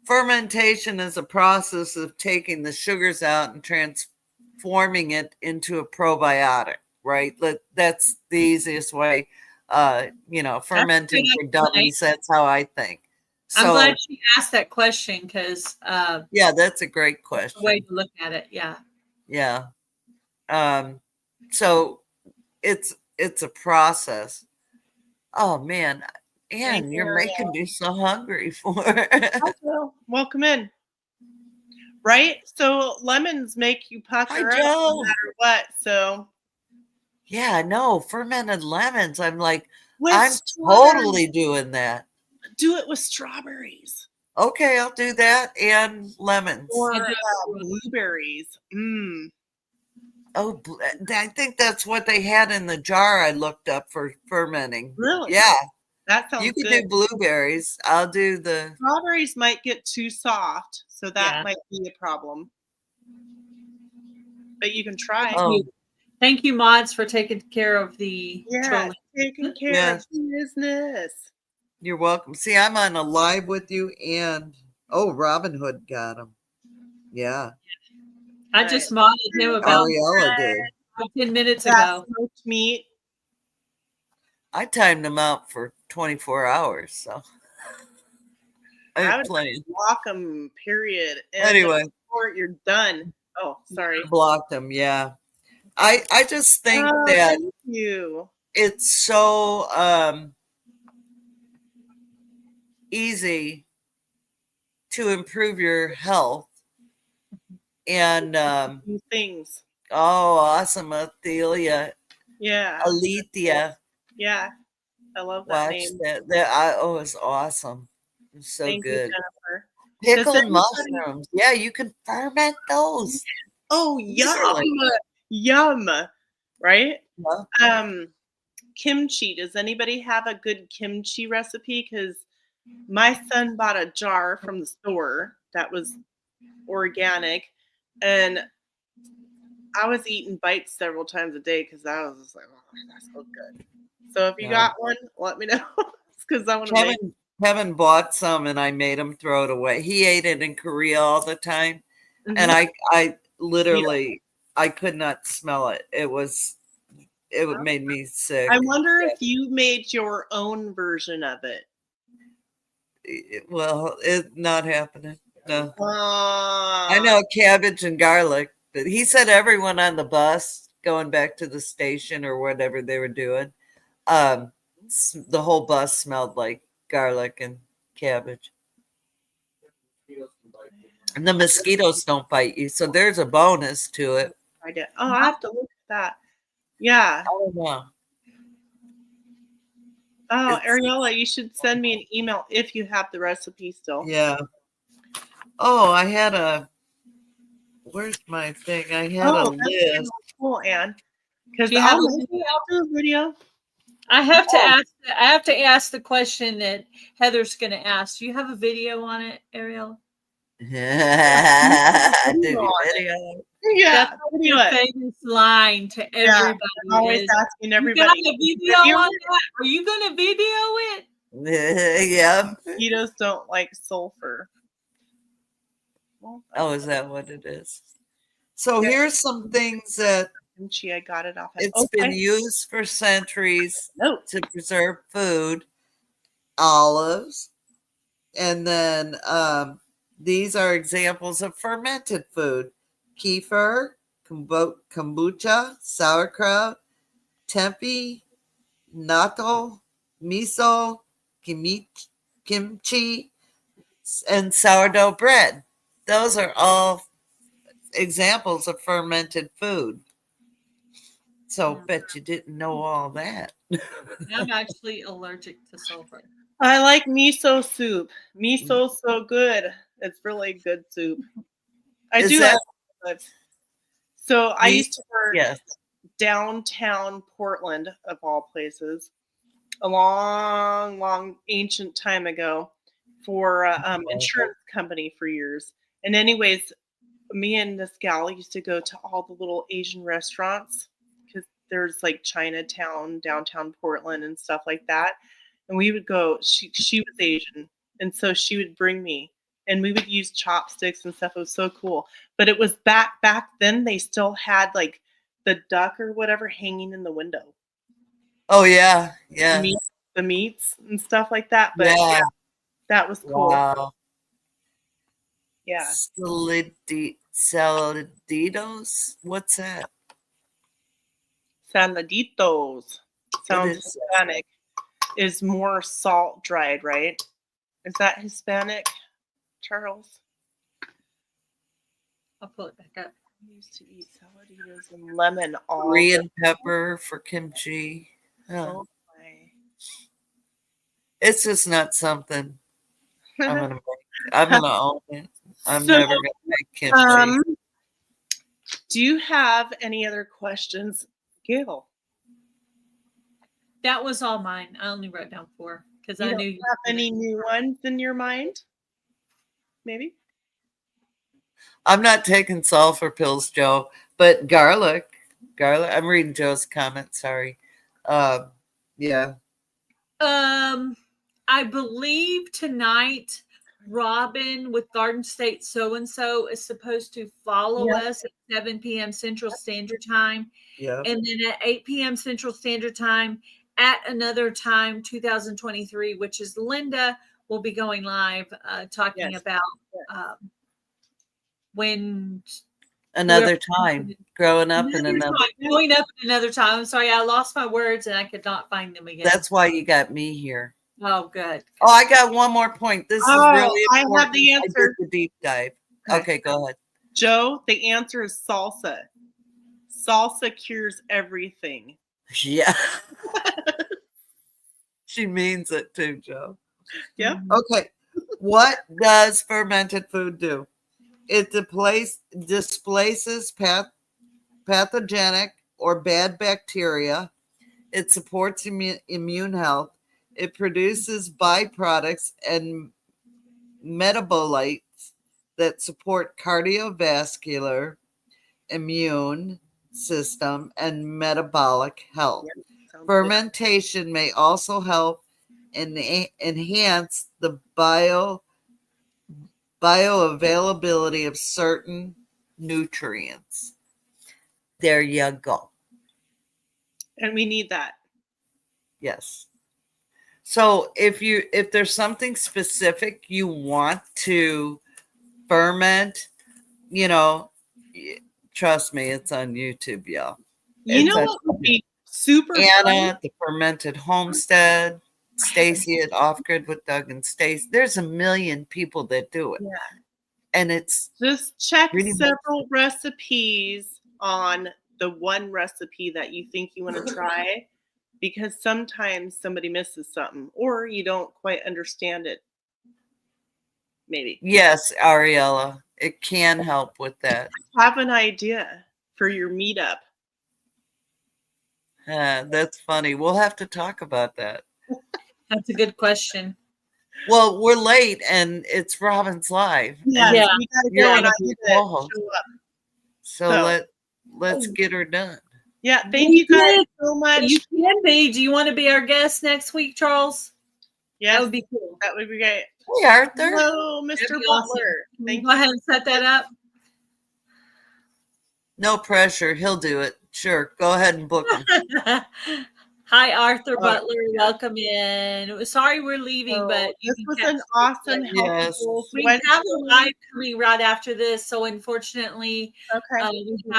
fermentation is a process of taking the sugars out and transforming it into a probiotic, right? That's the easiest way. Fermenting for dummies. That's how I think. So, I'm glad she asked that question because yeah, that's a great question. way to look at it. Yeah. Yeah. So it's a process. Oh man, Ann, you're making me so hungry for it. Welcome in. Right? So lemons make you pucker up no matter what. So yeah, no, fermented lemons. I'm like, with I'm totally doing that. Do it with strawberries. Okay, I'll do that and lemons. Or blueberries. Oh, I think that's what they had in the jar I looked up for fermenting. Really? Yeah. That sounds good. You can do blueberries. I'll do the strawberries might get too soft, so that might be a problem. But you can try. Thank you, mods, for taking care of the trolling. Taking care of business. You're welcome. See, I'm on a live with you, and Robin Hood got him. Yeah. I just modded him about Ariella did. 10 minutes ago. Smoked meat. I timed him out for 24 hours, so I would block him, period. And anyway, you're done. Oh, sorry. Blocked him, yeah. I just think that it's so easy to improve your health and things. Oh, awesome, Athelia. Yeah. Alethea. Yeah. I love that name. That it's awesome. It's so Thank good. You, Pickled mushrooms. Yeah, you can ferment those. Oh, yum. Yum. Right? Yeah. Kimchi. Does anybody have a good kimchi recipe? Because my son bought a jar from the store that was organic, and I was eating bites several times a day because I was just like, oh, that's so good. So if you got one, let me know. Because I want to Kevin bought some and I made him throw it away. He ate it in Korea all the time. Mm-hmm. And I literally I could not smell it. It made me sick. I wonder if you made your own version of it. Well, it's not happening. No. I I know cabbage and garlic. But he said everyone on the bus going back to the station or whatever they were doing, the whole bus smelled like garlic and cabbage. And the mosquitoes don't bite you, so there's a bonus to it. I did. Oh, I have to look at that. Yeah. I don't know. Oh, Ariola, you should send me an email if you have the recipe still. Yeah. Oh, I had where's my thing? I had a that's list. cool, Anne. Because Do you have I'll a video? do a video. I have to ask the question that Heather's going to ask. Do you have a video on it, Ariel? I did a video. Yeah, That's video your it. famous line to everybody. I'm always is, asking you everybody. got a video on that? Are you going to video it? Yeah. Mosquitoes don't like sulfur. Well, Oh, is that what it is? So Yeah. here's some things that kimchi, I got it off. it's been used for centuries No. to preserve food. Olives, and then these are examples of fermented food: kefir, kombucha, sauerkraut, tempeh, natto, miso, kimchi, and sourdough bread. Those are all examples of fermented food. So bet you didn't know all that. I'm actually allergic to sulfur. I like miso soup. Miso's so good. It's really good soup. I Is do that- have So I used to work Yes. downtown Portland, of all places, a long, long ancient time ago for insurance company for years. And anyways, me and this gal used to go to all the little Asian restaurants because there's like Chinatown, downtown Portland and stuff like that. And we would go, she was Asian. And so she would bring me and we would use chopsticks and stuff. It was so cool. But it was back then they still had like the duck or whatever hanging in the window. Oh yeah. Yeah. The meats and stuff like that. But yeah, that was cool. Wow. Yeah. Saladitos? What's that? Saladitos. Sounds Hispanic. Is more salt dried, right? Is that Hispanic, Charles? I'll pull it back up. I used to eat saladitos and lemon all Korean pepper for kimchi. Oh my. It's just not something I'm gonna make. I'm gonna own it. I'm never gonna make kimchi. Do you have any other questions, Gail? That was all mine. I only wrote down 4 because I knew you have any new ones in your mind. Maybe. I'm not taking sulfur pills, Joe, but garlic. I'm reading Joe's comment. Sorry. Yeah. I believe tonight Robin with Garden State So and So is supposed to follow us at 7 p.m. Central Standard Time. Yeah. And then at 8 p.m. Central Standard Time, at another time, 2023, which is Linda, will be going live talking about when another time. Growing up in another time. Growing up in another time. I'm sorry, I lost my words and I could not find them again. That's why you got me here. Oh, good. Oh, I got one more point. This is really important. I have the answer. I did the deep dive. Okay, go ahead. Joe, the answer is salsa. Salsa cures everything. Yeah. She means it too, Joe. Yeah. Okay. What does fermented food do? It displaces pathogenic or bad bacteria. It supports immune health. It produces byproducts and metabolites that support cardiovascular, immune system, and metabolic health. Fermentation may also help enhance the bioavailability of certain nutrients. There you go. And we need that. Yes. So if there's something specific you want to ferment, trust me, it's on YouTube, y'all. You know what would be super Anna, fun? the Fermented Homestead, Stacy at Off Grid with Doug and Stacy. There's a million people that do it. Yeah. And it's just check really several recipes on the one recipe that you think you want to try, because sometimes somebody misses something or you don't quite understand it. Maybe. Yes, Ariella, it can help with that. Have an idea for your meetup. That's funny. We'll have to talk about that. That's a good question. Well, we're late and it's Robin's Live. Yeah, Yeah. we gotta You're go gonna and I be need to co-host. show up. So let's get her done. Yeah, thank you guys so much. You can be. Do you want to be our guest next week, Charles? Yes, That would be cool. that would be great. Hey, Arthur. Hello, Mr. That'd be Butler. awesome. Can Thank you go ahead and set that up? No pressure. He'll do it. Sure. Go ahead and book him. Hi, Arthur Butler. Welcome in. Sorry we're leaving, but this was catch an awesome Yes. helpful we have a live coming right after this, so unfortunately, Okay. we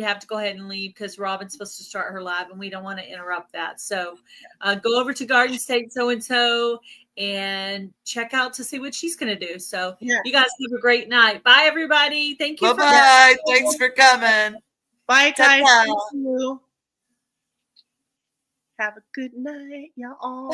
have to go ahead and leave because Robin's supposed to start her live, and we don't want to interrupt that. So, go over to Garden State So and So and check out to see what she's going to do. So, you guys have a great night. Bye, everybody. Thank you. Bye-bye. Thanks for coming. Bye, guys. Ta-ta. Thank you. Have a good night, y'all.